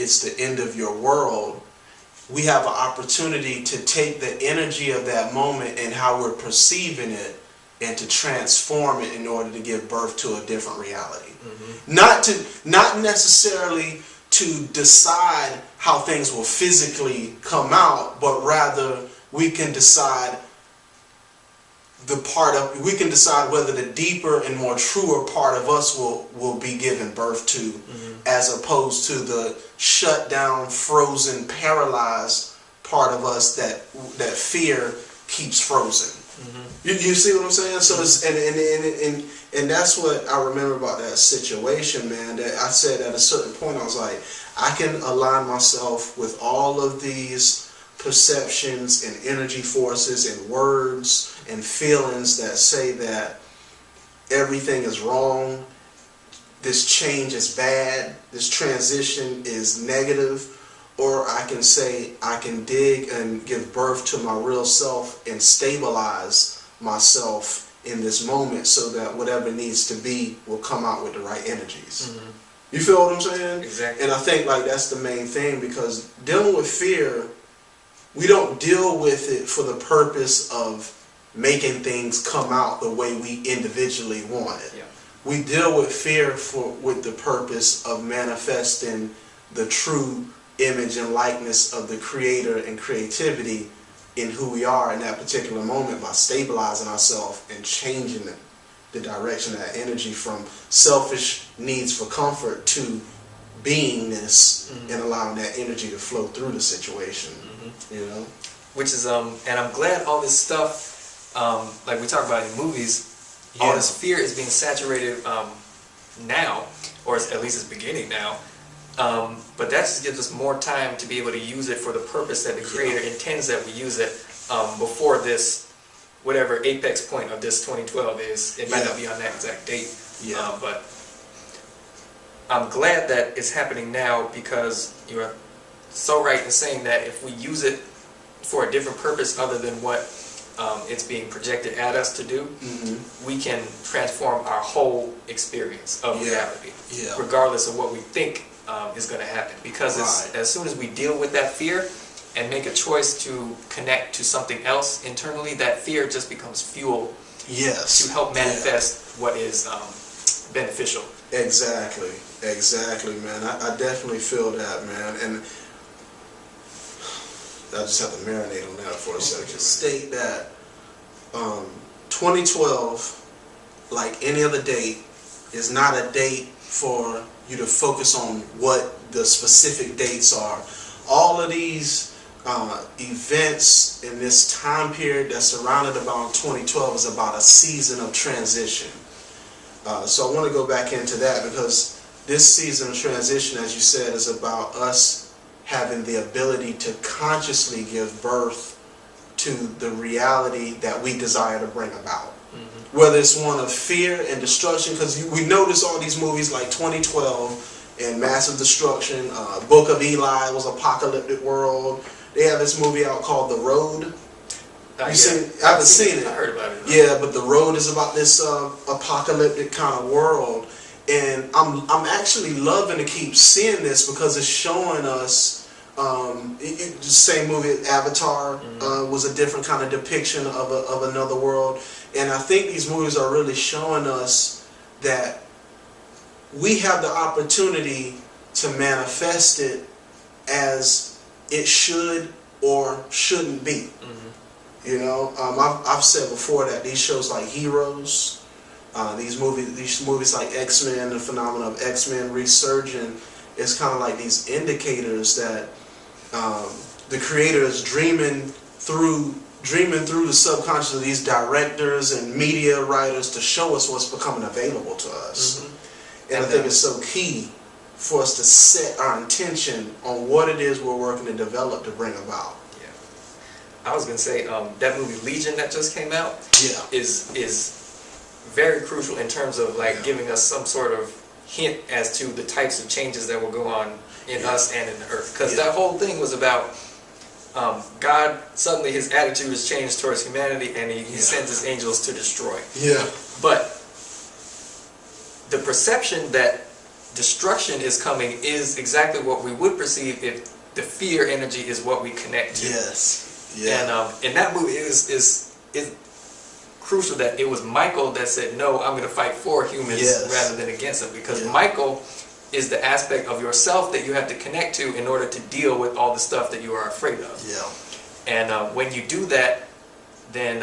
it's the end of your world, we have an opportunity to take the energy of that moment and how we're perceiving it and to transform it in order to give birth to a different reality. Not necessarily to decide how things will physically come out, but rather we can decide we can decide whether the deeper and more truer part of us will be given birth to, as opposed to the shut down, frozen, paralyzed part of us that fear keeps frozen. You see what I'm saying? So it's, and that's what I remember about that situation, man. That I said at a certain point, I was like, I can align myself with all of these perceptions and energy forces and words and feelings that say that everything is wrong, this change is bad, this transition is negative, or I can say I can dig and give birth to my real self and stabilize myself in this moment so that whatever needs to be will come out with the right energies. You feel what I'm saying? Exactly. And I think like that's the main thing, because dealing with fear, we don't deal with it for the purpose of making things come out the way we individually want it. Yeah. We deal with fear with the purpose of manifesting the true image and likeness of the creator and creativity in who we are in that particular moment by stabilizing ourselves and changing the direction of that energy from selfish needs for comfort to beingness, and allowing that energy to flow through the situation. You know, which is and I'm glad all this stuff, like we talk about in movies, all this fear is being saturated now, or at least it's beginning now. But that just gives us more time to be able to use it for the purpose that the Creator intends that we use it before this, whatever apex point of this 2012 is. It might not be on that exact date, but I'm glad that it's happening now, because you're so right in saying that if we use it for a different purpose other than what it's being projected at us to do, we can transform our whole experience of reality, regardless of what we think is going to happen. Because as soon as we deal with that fear and make a choice to connect to something else internally, that fear just becomes fuel to help manifest what is beneficial. Exactly, man. I definitely feel that, man. And I just have to marinate on that for a second. State that 2012, like any other date, is not a date for you to focus on what the specific dates are. All of these events in this time period that's surrounded about 2012 is about a season of transition. So I want to go back into that, because this season of transition, as you said, is about us having the ability to consciously give birth to the reality that we desire to bring about. Whether it's one of fear and destruction, because we notice all these movies like 2012 and Massive Destruction, Book of Eli was apocalyptic world. They have this movie out called The Road. You seen? I haven't seen it. I heard about it. Yeah, but The Road is about this apocalyptic kind of world. And I'm actually loving to keep seeing this, because it's showing us the same movie Avatar was a different kind of depiction of another world, and I think these movies are really showing us that we have the opportunity to manifest it as it should or shouldn't be. You know, I've said before that these shows like Heroes, these movies like X-Men, the phenomenon of X-Men resurging, is kind of like these indicators that the creator is dreaming through the subconscious of these directors and media writers to show us what's becoming available to us. And I think it's so key for us to set our intention on what it is we're working to develop to bring about. I was going to say, that movie Legion that just came out is very crucial in terms of like giving us some sort of hint as to the types of changes that will go on in us and in the earth. Because that whole thing was about God, suddenly his attitude has changed towards humanity, and he sends his angels to destroy. But the perception that destruction is coming is exactly what we would perceive if the fear energy is what we connect to. Yes. Yeah. And in that movie, is crucial that it was Michael that said, no, I'm going to fight for humans rather than against them, because Michael is the aspect of yourself that you have to connect to in order to deal with all the stuff that you are afraid of. Yeah. And when you do that, then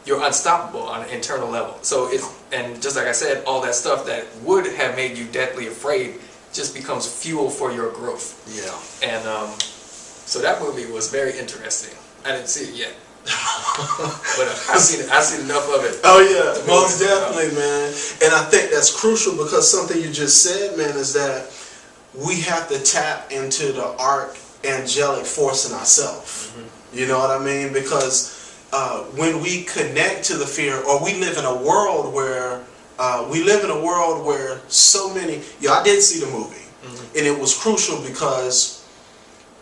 you're unstoppable on an internal level. So and just like I said, all that stuff that would have made you deathly afraid just becomes fuel for your growth. Yeah. And so that movie was very interesting. I didn't see it yet. But I've seen enough of it. Oh yeah, most definitely, man. And I think that's crucial, because something you just said, man, is that we have to tap into the archangelic force in ourselves. You know what I mean? Because when we connect to the fear, or we live in a world where so many. Yeah, I did see the movie, and it was crucial because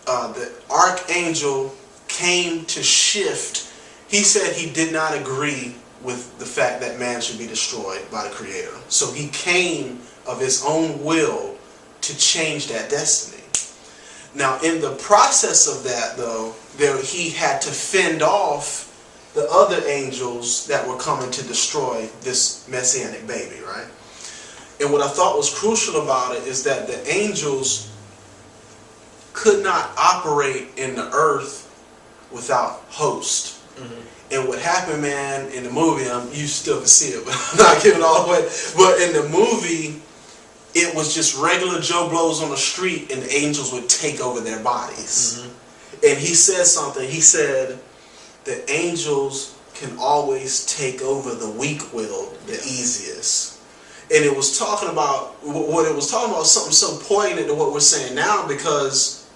the archangel came to shift. He said he did not agree with the fact that man should be destroyed by the Creator. So he came of his own will to change that destiny. Now, in the process of that, though, he had to fend off the other angels that were coming to destroy this messianic baby, right? And what I thought was crucial about it is that the angels could not operate in the earth without host. And what happened, man, in the movie, you still can see it, but I'm not giving it all away. But in the movie, it was just regular Joe Blows on the street, and the angels would take over their bodies. And he said something. He said, the angels can always take over the weak-willed, the easiest. And it was talking about, something so poignant to what we're saying now, because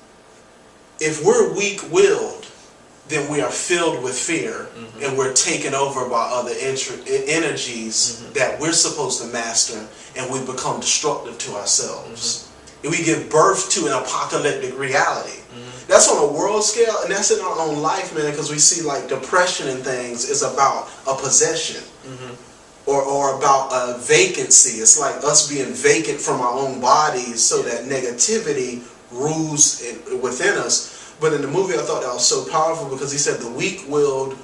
if we're weak-willed, then we are filled with fear, and we're taken over by other energies that we're supposed to master, and we become destructive to ourselves. And we give birth to an apocalyptic reality. That's on a world scale, and that's in our own life, man, because we see like depression and things is about a possession. Or about a vacancy. It's like us being vacant from our own bodies, so that negativity rules within us. But in the movie, I thought that was so powerful, because he said the weak-willed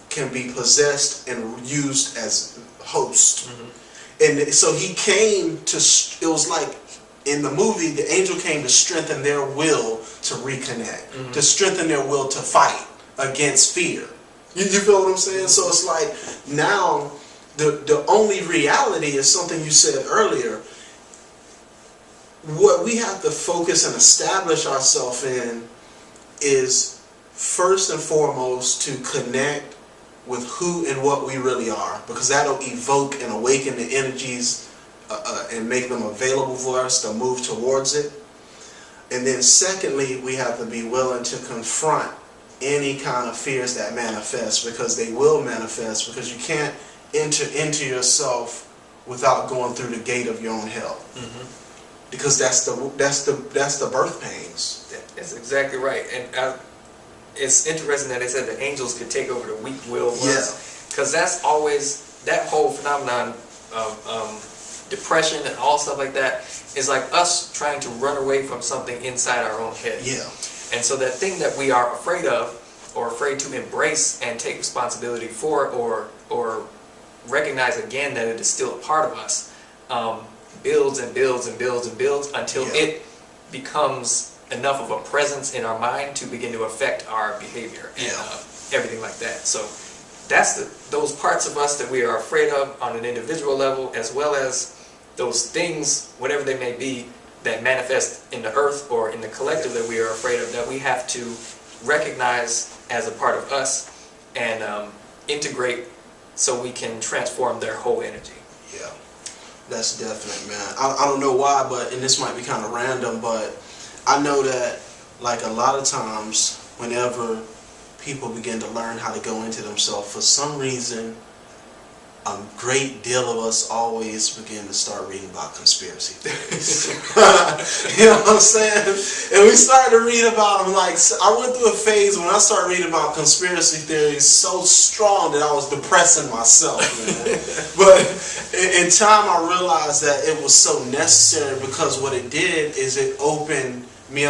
can be possessed and used as host. And so he came to, it was like in the movie, the angel came to strengthen their will to reconnect, to strengthen their will to fight against fear. You feel what I'm saying? So it's like now the only reality is something you said earlier. What we have to focus and establish ourselves in is first and foremost to connect with who and what we really are, because that'll evoke and awaken the energies and make them available for us to move towards it. And then secondly, we have to be willing to confront any kind of fears that manifest, because they will manifest, because you can't enter into yourself without going through the gate of your own hell. Because that's the birth pains. That's exactly right. And it's interesting that they said the angels could take over the weak-willed ones. Because that's always, that whole phenomenon of depression and all stuff like that is like us trying to run away from something inside our own head. And so that thing that we are afraid of, or afraid to embrace and take responsibility for, or recognize again that it is still a part of us, builds and builds and builds and builds until it becomes enough of a presence in our mind to begin to affect our behavior and everything like that. So that's those parts of us that we are afraid of on an individual level, as well as those things, whatever they may be, that manifest in the earth or in the collective that we are afraid of, that we have to recognize as a part of us and integrate so we can transform their whole energy. Yeah, that's definite, man. I don't know why, but, and this might be kind of random, but I know that like a lot of times whenever people begin to learn how to go into themselves, for some reason a great deal of us always begin to start reading about conspiracy theories. You know what I'm saying? And we started to read about them. Like, I went through a phase when I started reading about conspiracy theories so strong that I was depressing myself, man. But in time I realized that it was so necessary, because what it did is it opened